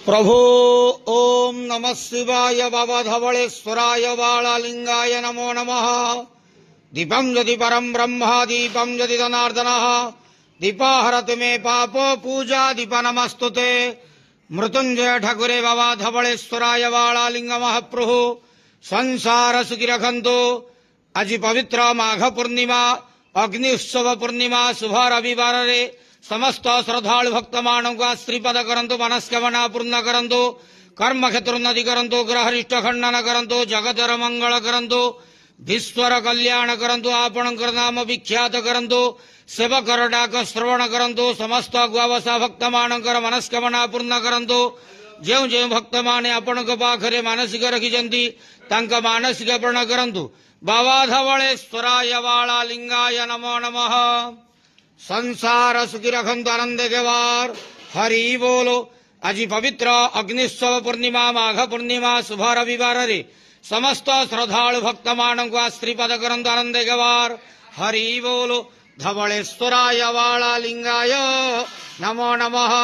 प्रभो ओम नमः शिवाय बाबा धवलेश्वराय बालालिंगाय नमो नमः। दीपं यदि परं ब्रह्म दीपं यदि जनार्दनः दीपाहरति मे पाप पूजा दीप नमस्तुते। मृत्युंजय ठाकुरे बाबा धवलेश्वराय बालालिंग महाप्रभु संसार सुखी रखंतो। आज पवित्र माघ पूर्णिमा अग्नि उत्सव पूर्णिमा शुभ रविवार रे समस्त श्रद्धालु भक्त मानव श्रीपद करंतु मनस्कामना पूर्ण करंतु कर्म क्षेत्रोन्नति करंतु ग्रहरिष्ट खंडन करंतु जगतर मंगल करंतु विश्वर कल्याण करंतु आपणकर नाम विख्यात करंतु सेवकर डाक श्रवण करंतु समस्त गुआवसा भक्त मानकर मनस्कामना पूर्ण करंतु। जो जो भक्त माने आपण पाखरे मानसिक रखिजंती तांका मानसिक पूर्ण करंतु। बाबा धवलेश्वराय बालालिंगाय नमो नमः। संसार सुखी रखंतु आनंद के वार हरि बोलो। आज पवित्र अग्निश्व पूर्णिमा माघ पूर्णिमा शुभ रविवार रे समस्त श्रद्धालु भक्त मानव श्रीपद करंतु आनंद के वार हरि बोलो। धवलेश्वराय बालालिंगाय नमो नमः।